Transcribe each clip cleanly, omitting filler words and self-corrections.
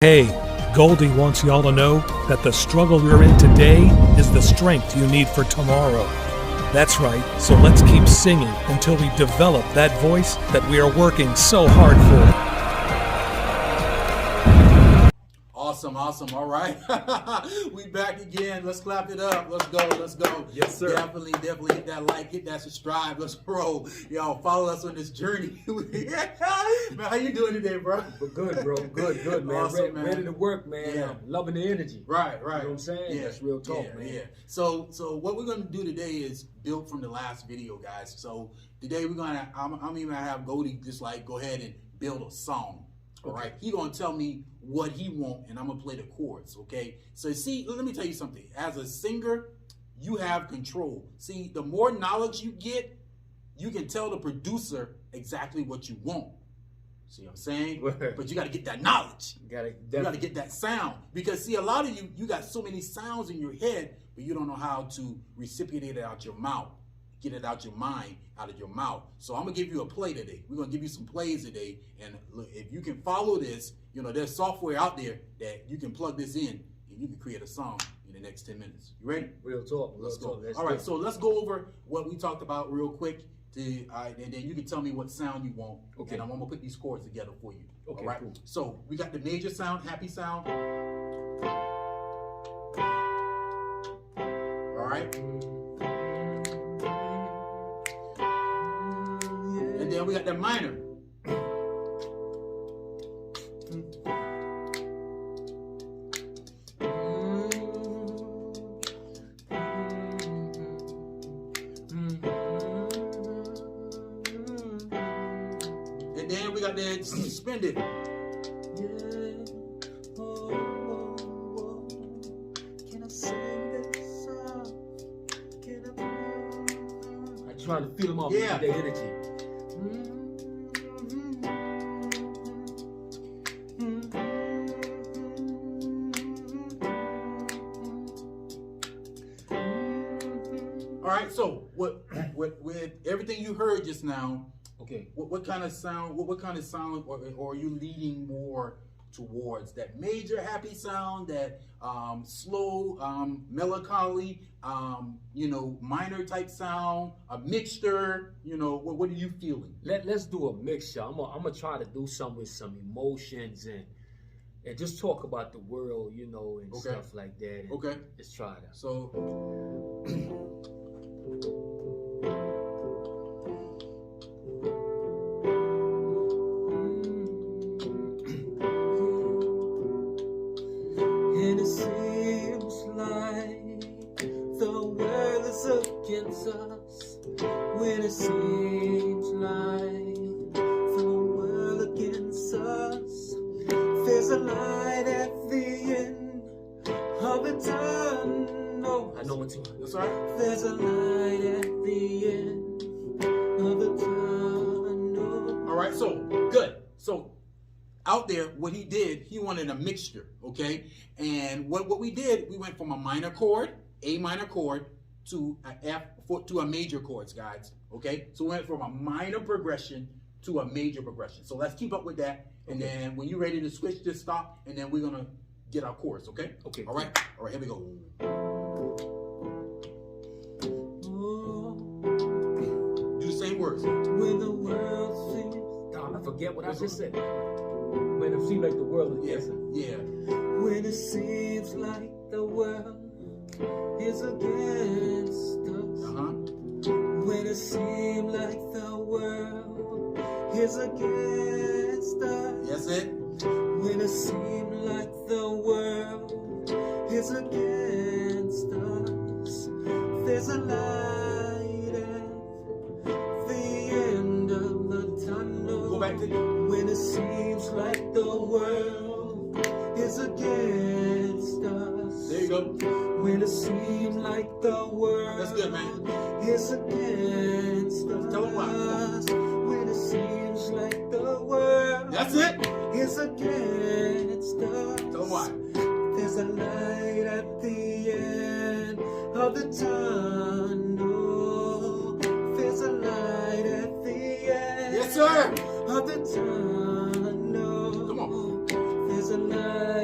Hey, Goldie wants y'all to know that the struggle you're in today is the strength you need for tomorrow. That's right, so let's keep singing until we develop that voice that we are working so hard for. Awesome. All right. We back again. Let's clap it up. Let's go. Yes, sir. Definitely hit that like, hit that subscribe. Let's roll. Y'all follow us on this journey. Man, how you doing today, bro? Good, bro. Good, man. Awesome, man. Ready to work, man. Yeah. Loving the energy. Right. You know what I'm saying? Yeah. That's real talk, man. Yeah. So what we're gonna do today is build from the last video, guys. So today I'm even gonna have Goldie just like go ahead and build a song. All right, he gonna tell me what he want, and I'm gonna play the chords. Okay, so see, let me tell you something. As a singer, you have control. See, the more knowledge you get, you can tell the producer exactly what you want. See what I'm saying? But you got to get that knowledge. You got to get that sound, because see, a lot of you got so many sounds in your head, but you don't know how to reciprocate it out your mouth. Get it out your mind, out of your mouth. So I'm gonna give you a play today. We're gonna give you some plays today, and look, if you can follow this, you know there's software out there that you can plug this in, and you can create a song in the next 10 minutes. You ready? Real talk. Let's go. Let's All right, go. so let's go over what we talked about real quick, and then you can tell me what sound you want. Okay. And I'm gonna put these chords together for you. Okay, all right. cool. So we got the major sound, happy sound. All right. And then we got the minor. And then we got the suspended. Can I sing this song? I'm trying to feel them off Yeah. with their energy. All right. So with everything you heard just now, Okay. what kind of sound? What kind of sound, or are you leading more towards that major happy sound, that slow melancholy, minor type sound, a mixture? What are you feeling? Let's do a mixture. I'm gonna try to do some with some emotions and just talk about the world, and Okay. stuff like that. And Okay. Let's try that. So. And it seems like the world is against us. When it seems like the world against us, there's a light at the end of the tunnel. I know what to. That's all right. There's a light at the end of the tunnel. All right, so good. So out there, what he did, he wanted a mixture, okay? And what we did, we went from a minor chord, A minor chord, to a major chords, guys, okay? So we went from a minor progression to a major progression. So let's keep up with that. And then when you're ready to switch, just stop, and then we're gonna get our chords, okay? Okay. All right, here we go. Do the same words. When the world seems, I forget what I just said. When it seems like the world is Yeah, against us. yeah. when it seems like the world is against us. Uh-huh. When it seems like the world is against us. That's it. When it seems like the world is against us. There's a light at the end of the tunnel. Go back to When it seems like the world is against us. there you go. When it seems like the world That's good, man. is against us. Tell 'em why. When it seems like the world That's it. is against us. Tell 'em why. There's a light at the end of the tunnel. There's a light at the end. Yes, sir. Of the tunnel. Come on. There's a light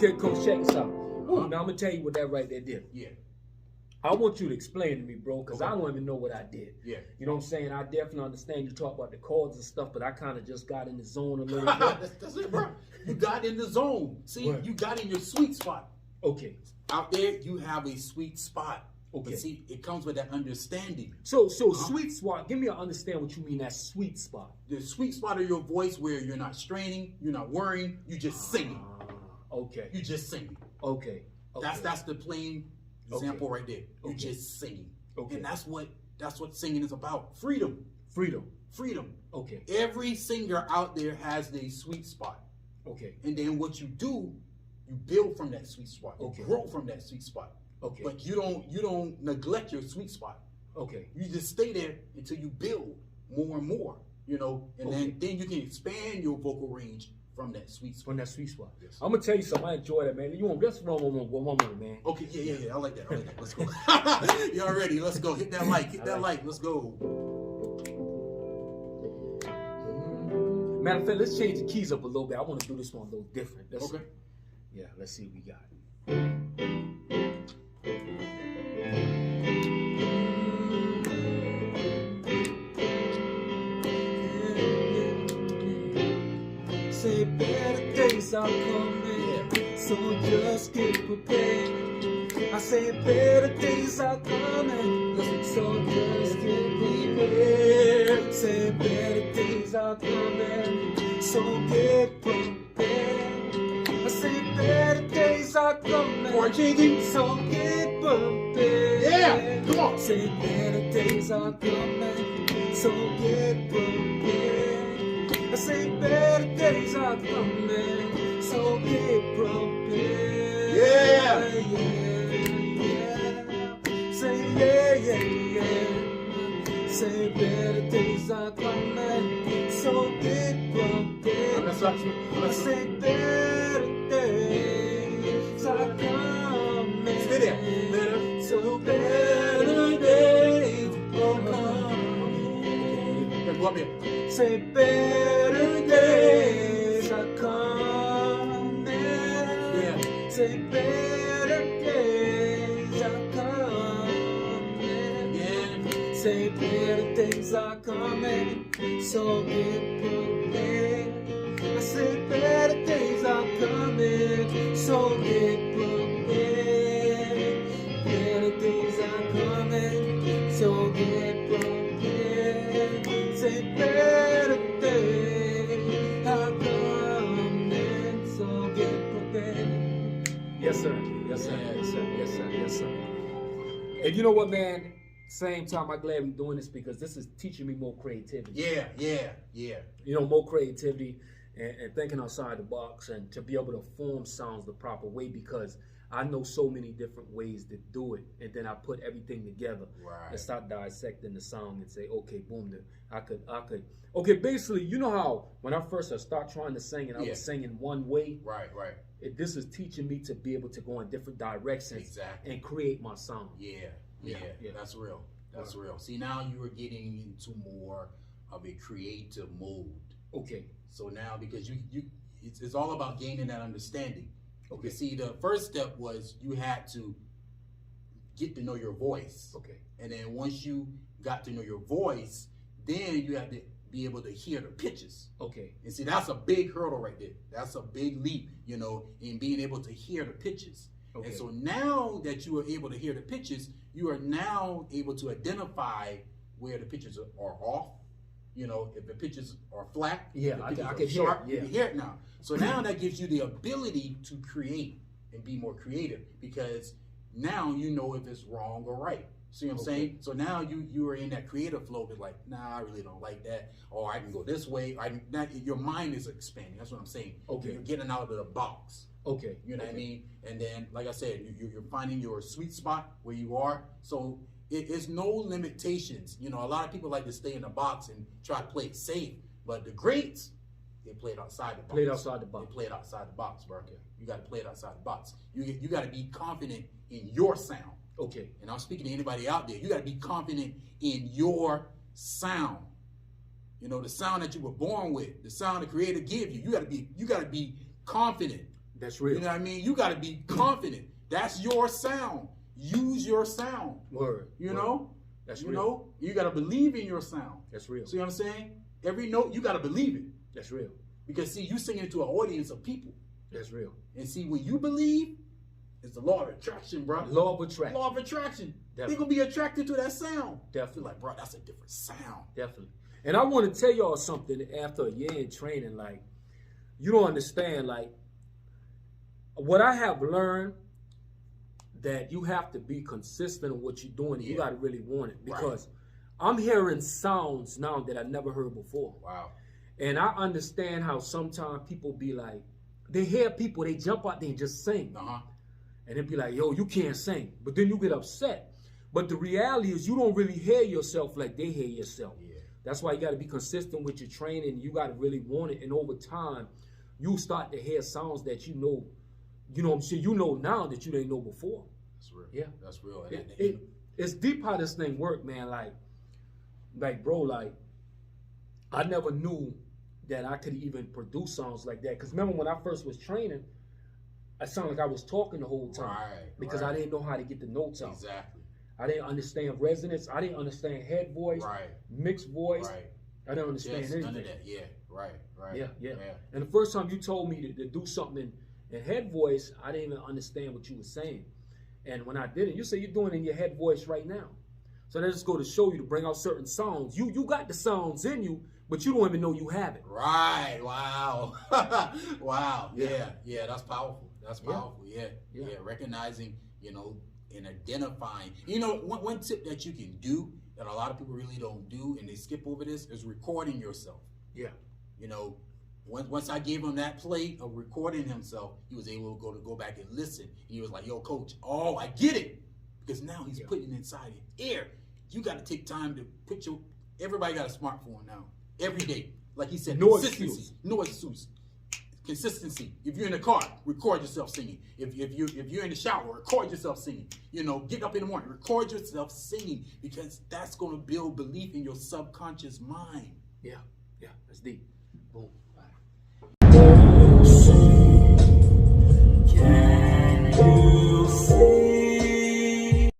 Okay, coach, check this out. Ooh, now I'm gonna tell you what that right there did. Yeah. I want you to explain to me, bro, because Okay. I don't even know what I did. Yeah. You know what I'm saying? I definitely understand you talk about the chords and stuff, but I kind of just got in the zone a little bit. that's it, bro. You got in the zone. See, What? you got in your sweet spot. Okay. Out there, you have a sweet spot. Okay. But see, it comes with that understanding. So sweet spot, give me an understand what you mean that sweet spot. The sweet spot of your voice where you're not straining, you're not worrying, you just singing. Okay. You just singing. Okay. That's the plain example right there. You're Okay. just singing. Okay. And that's what singing is about. Freedom. Freedom. Freedom. Okay. Every singer out there has their sweet spot. Okay. And then what you do, you build from that sweet spot. You Okay. grow from that sweet spot. Okay. But you don't neglect your sweet spot. Okay. You just stay there until you build more and more, you know, and Okay. then you can expand your vocal range from that sweet spot. From that sweet spot. Yes. I'm gonna tell you something. I enjoy that, man. You want just one moment, man. Okay, yeah. I like that. Let's go. Y'all ready? Let's go. Hit that like. Hit that like. Let's go. Matter of fact, let's change the keys up a little bit. I want to do this one a little different. Okay. Yeah, let's see what we got. Say better days are coming, so just get prepared. I say better days are coming, so just get prepared. Say better days are coming, so get prepared. I say better days are coming, More changing. so get prepared. Yeah, come on. Say better days are coming, so get prepared. I say better days are coming, so get prepared. Yeah. Say yeah. Say better days are coming, so get prepared. I say better days are coming. Stay there. Better. So better days are coming. Okay, go up here. Say better days are coming. Yeah. Say better days are coming. Again. Say better days are coming, so get prepared. I say better days are coming, so get prepared. Better days are coming, so get prepared. Say better days are coming, so get prepared. Yes, sir. Yes, sir. Yes, sir. Yes, sir. Yes, sir. And you know what, man? Same time, I'm glad we're doing this because this is teaching me more creativity. Yeah. You know, more creativity and thinking outside the box and to be able to form sounds the proper way because I know so many different ways to do it. And then I put everything together Right. and start dissecting the sound and say, okay, boom, I could. Okay, basically, you know how when I first started trying to sing and I Yeah. was singing one way, Right. this is teaching me to be able to go in different directions Exactly. and create my sound. Yeah. Yeah. That's real. That's real. See, now you are getting into more of a creative mode. Okay. So now, because it's all about gaining that understanding. Okay. See, the first step was you had to get to know your voice. Okay. And then once you got to know your voice, then you had to be able to hear the pitches. Okay. And see, that's a big hurdle right there. That's a big leap, you know, in being able to hear the pitches. Okay. And so now that you are able to hear the pitches, you are now able to identify where the pitches are off. You know, if the pitches are flat, Yeah, if the I pitches can are hear it, sharp, yeah. you can hear it now. So now that gives you the ability to create and be more creative because now you know if it's wrong or right. See what I'm Okay. saying? So now you are in that creative flow. It's like, nah, I really don't like that. Or I can go this way. Your mind is expanding. That's what I'm saying. Okay. You're getting out of the box. Okay. You know what I mean? And then, like I said, you're finding your sweet spot where you are. So it's no limitations. You know, a lot of people like to stay in the box and try to play it safe. But the greats, they play it outside the box. Play it outside the box. They play it outside the box, bro. You got to play it outside the box. You got to be confident in your sound. Okay. And I'm speaking to anybody out there. You got to be confident in your sound. You know, the sound that you were born with, the sound the Creator gave you. You got to be confident. That's real. You know what I mean? You got to be confident. That's your sound. Use your sound. Word. You Word. know? That's you real. know? You got to believe in your sound. That's real. See what I'm saying? Every note, you got to believe it. That's real. Because, see, you singing to an audience of people. That's real. And see, when you believe, it's the law of attraction, bro. Law of attraction. Law of attraction. They're Definitely. going to be attracted to that sound. Definitely. Like, bro, that's a different sound. Definitely. And I want to tell y'all something after a year in training. Like, you don't understand. Like, what I have learned, that you have to be consistent in what you're doing. And you got to really want it. Because I'm hearing sounds now that I never heard before. Wow. And I understand how sometimes people be like, they hear people, they jump out there and just sing. And they be like, yo, you can't sing. But then you get upset. But the reality is you don't really hear yourself like they hear yourself. Yeah. That's why you got to be consistent with your training. You got to really want it. And over time, you start to hear sounds that you know what I'm saying? You know now that you didn't know before. That's real. Yeah. That's real. It's deep how this thing work, man. Like, bro, like, I never knew that I could even produce songs like that. Because remember when I first was training, I sounded like I was talking the whole time. Because I didn't know how to get the notes out. Exactly. I didn't understand resonance. I didn't understand head voice, mixed voice. I didn't understand anything. None of that. Yeah. Right. Yeah. And the first time you told me to do something in head voice, I didn't even understand what you were saying. And when I did it, you say you're doing it in your head voice right now. So that just go to show you to bring out certain sounds. You got the sounds in you, but you don't even know you have it. Right. Wow. Wow. Yeah. That's powerful. That's powerful. Yeah. Recognizing, and identifying. One tip that you can do that a lot of people really don't do, and they skip over this, is recording yourself. Yeah. Once I gave him that play of recording himself, he was able to go back and listen. And he was like, yo, coach, I get it. Because now he's putting it inside your ear. You got to take time to everybody got a smartphone now. Every day. Like he said, No consistency. excuse. No excuse. Consistency. If you're in the car, record yourself singing. If you're in the shower, record yourself singing. Get up in the morning, record yourself singing, because that's going to build belief in your subconscious mind. Yeah. That's deep. Boom.